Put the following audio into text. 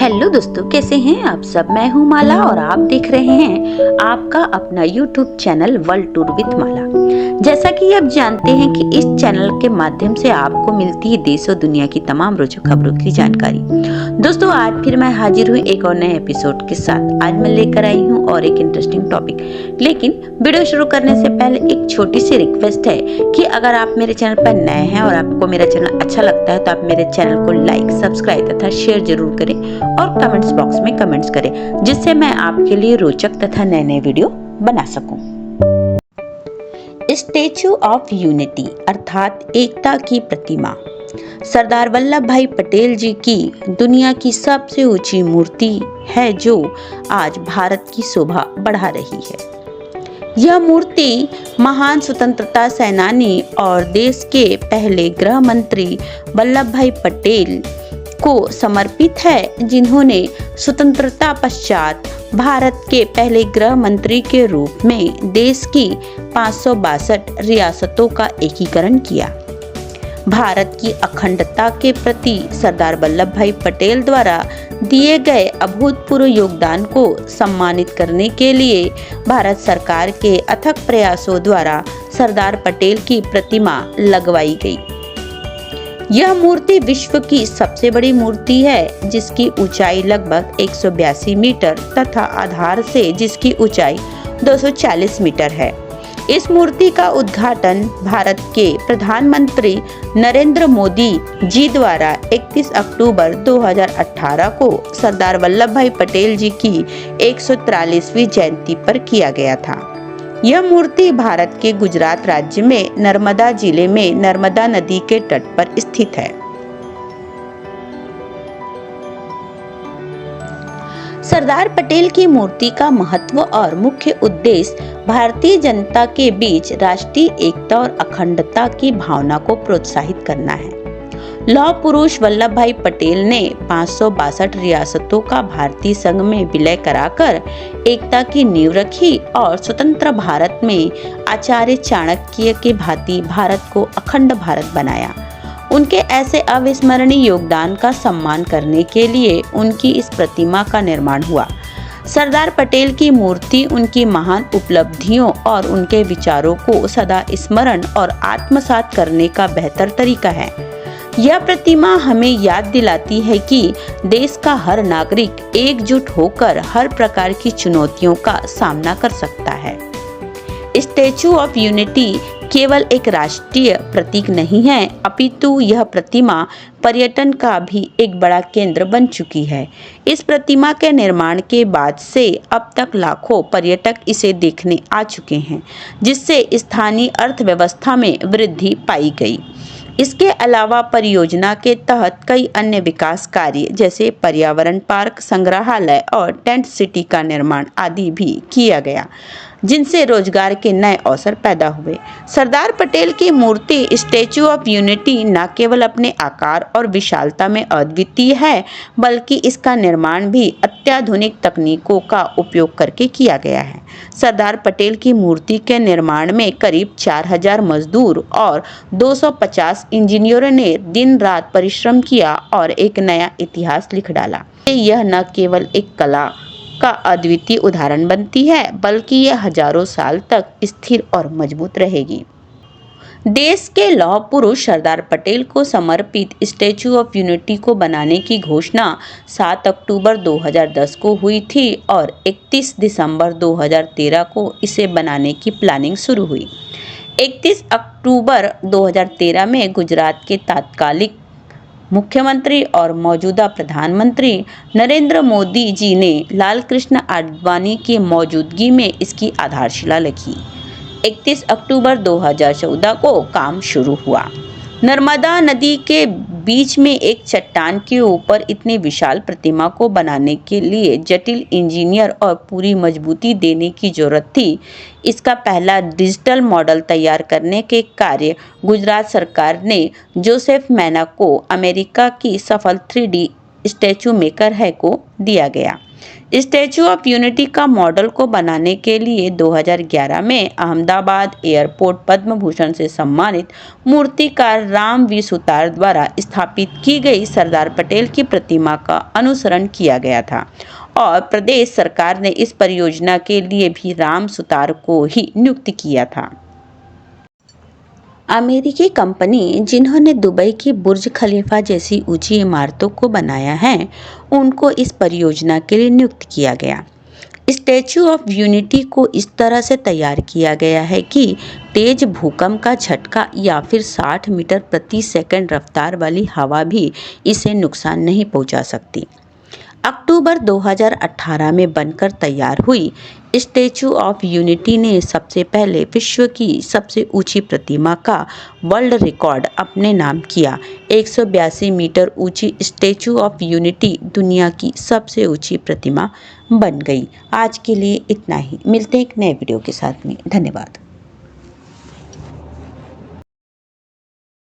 Hello दोस्तों, कैसे हैं आप सब। मैं हूं माला और आप देख रहे हैं आपका अपना YouTube channel world tour with Mala. जैसा कि आप जानते हैं कि इस चैनल के माध्यम से आपको मिलती है देश और दुनिया की तमाम रोचक खबरों की जानकारी। दोस्तों, आज फिर मैं हाजिर हुई एक और नए एपिसोड के साथ। आज मैं लेकर आई हूँ और एक इंटरेस्टिंग टॉपिक। लेकिन वीडियो शुरू करने से पहले एक छोटी सी रिक्वेस्ट है कि अगर आप मेरे चैनल पर नए हैं और आपको मेरा चैनल अच्छा लगता है तो आप मेरे चैनल को लाइक, सब्सक्राइब तथा शेयर जरूर करें और कमेंट्स बॉक्स में कमेंट्स करें, जिससे मैं आपके लिए रोचक तथा नए नए वीडियो बना सकूं। स्टैचू ऑफ यूनिटी अर्थात एकता की प्रतिमा सरदार वल्लभ भाई पटेल जी की दुनिया की सबसे ऊंची मूर्ति है, जो आज भारत की शोभा बढ़ा रही है। यह मूर्ति महान स्वतंत्रता सेनानी और देश के पहले गृह मंत्री वल्लभ भाई पटेल को समर्पित है, जिन्होंने स्वतंत्रता पश्चात भारत के पहले गृह मंत्री के रूप में देश की 562 रियासतों का एकीकरण किया। भारत की अखंडता के प्रति सरदार वल्लभ भाई पटेल द्वारा दिए गए अभूतपूर्व योगदान को सम्मानित करने के लिए भारत सरकार के अथक प्रयासों द्वारा सरदार पटेल की प्रतिमा लगवाई गई। यह मूर्ति विश्व की सबसे बड़ी मूर्ति है, जिसकी ऊंचाई लगभग 182 मीटर तथा आधार से जिसकी ऊंचाई 240 मीटर है। इस मूर्ति का उद्घाटन भारत के प्रधानमंत्री नरेंद्र मोदी जी द्वारा 31 अक्टूबर 2018 को सरदार वल्लभ भाई पटेल जी की 143वीं जयंती पर किया गया था। यह मूर्ति भारत के गुजरात राज्य में नर्मदा जिले में नर्मदा नदी के तट पर स्थित है। सरदार पटेल की मूर्ति का महत्व और मुख्य उद्देश्य भारतीय जनता के बीच राष्ट्रीय एकता और अखंडता की भावना को प्रोत्साहित करना है। लौह पुरुष वल्लभ भाई पटेल ने 562 रियासतों का भारतीय संघ में विलय कराकर एकता की नींव रखी और स्वतंत्र भारत में आचार्य चाणक्य के भांति भारत को अखंड भारत बनाया। उनके ऐसे अविस्मरणीय योगदान का सम्मान करने के लिए उनकी इस प्रतिमा का निर्माण हुआ। सरदार पटेल की मूर्ति उनकी महान उपलब्धियों और उनके विचारों को सदा स्मरण और आत्मसात करने का बेहतर तरीका है। यह प्रतिमा हमें याद दिलाती है कि देश का हर नागरिक एकजुट होकर हर प्रकार की चुनौतियों का सामना कर सकता है। स्टैचू ऑफ यूनिटी केवल एक राष्ट्रीय प्रतीक नहीं है, अपितु यह प्रतिमा पर्यटन का भी एक बड़ा केंद्र बन चुकी है। इस प्रतिमा के निर्माण के बाद से अब तक लाखों पर्यटक इसे देखने आ चुके हैं, जिससे स्थानीय अर्थव्यवस्था में वृद्धि पाई गई। इसके अलावा परियोजना के तहत कई अन्य विकास कार्य जैसे पर्यावरण पार्क, संग्रहालय और टेंट सिटी का निर्माण आदि भी किया गया, जिनसे रोजगार के नए अवसर पैदा हुए। सरदार पटेल की मूर्ति स्टैचू ऑफ यूनिटी न केवल अपने आकार और विशालता में अद्वितीय है, बल्कि इसका निर्माण भी अत्याधुनिक तकनीकों का उपयोग करके किया गया है। सरदार पटेल की मूर्ति के निर्माण में करीब 4000 मजदूर और 250 इंजीनियरों ने दिन रात परिश्रम किया और एक नया इतिहास लिख डाला। यह न केवल एक कला का अद्वितीय उदाहरण बनती है, बल्कि यह हजारों साल तक स्थिर और मजबूत रहेगी। देश के लौह पुरुष सरदार पटेल को समर्पित स्टैचू ऑफ यूनिटी को बनाने की घोषणा 7 अक्टूबर 2010 को हुई थी और 31 दिसंबर 2013 को इसे बनाने की प्लानिंग शुरू हुई। 31 अक्टूबर 2013 में गुजरात के तत्कालीन मुख्यमंत्री और मौजूदा प्रधानमंत्री नरेंद्र मोदी जी ने लाल कृष्ण आडवाणी की मौजूदगी में इसकी आधारशिला रखी। 31 अक्टूबर 2014 को काम शुरू हुआ। नर्मदा नदी के बीच में एक चट्टान के ऊपर इतनी विशाल प्रतिमा को बनाने के लिए जटिल इंजीनियर और पूरी मजबूती देने की जरूरत थी। इसका पहला डिजिटल मॉडल तैयार करने के कार्य गुजरात सरकार ने जोसेफ मैना को, अमेरिका की सफल 3D स्टैचू मेकर है, को दिया गया। स्टैचू ऑफ यूनिटी का मॉडल को बनाने के लिए 2011 में अहमदाबाद एयरपोर्ट पद्म भूषण से सम्मानित मूर्तिकार राम वी सुतार द्वारा स्थापित की गई सरदार पटेल की प्रतिमा का अनुसरण किया गया था और प्रदेश सरकार ने इस परियोजना के लिए भी राम सुतार को ही नियुक्त किया था। अमेरिकी कंपनी जिन्होंने दुबई की बुर्ज खलीफा जैसी ऊंची इमारतों को बनाया है, उनको इस परियोजना के लिए नियुक्त किया गया। स्टैचू ऑफ यूनिटी को इस तरह से तैयार किया गया है कि तेज भूकंप का झटका या फिर 60 मीटर प्रति सेकंड रफ्तार वाली हवा भी इसे नुकसान नहीं पहुंचा सकती। अक्टूबर 2018 में बनकर तैयार हुई स्टैचू ऑफ यूनिटी ने सबसे पहले विश्व की सबसे ऊंची प्रतिमा का वर्ल्ड रिकॉर्ड अपने नाम किया। 182 मीटर ऊंची स्टैचू ऑफ यूनिटी दुनिया की सबसे ऊंची प्रतिमा बन गई। आज के लिए इतना ही, मिलते हैं एक नए वीडियो के साथ में। धन्यवाद।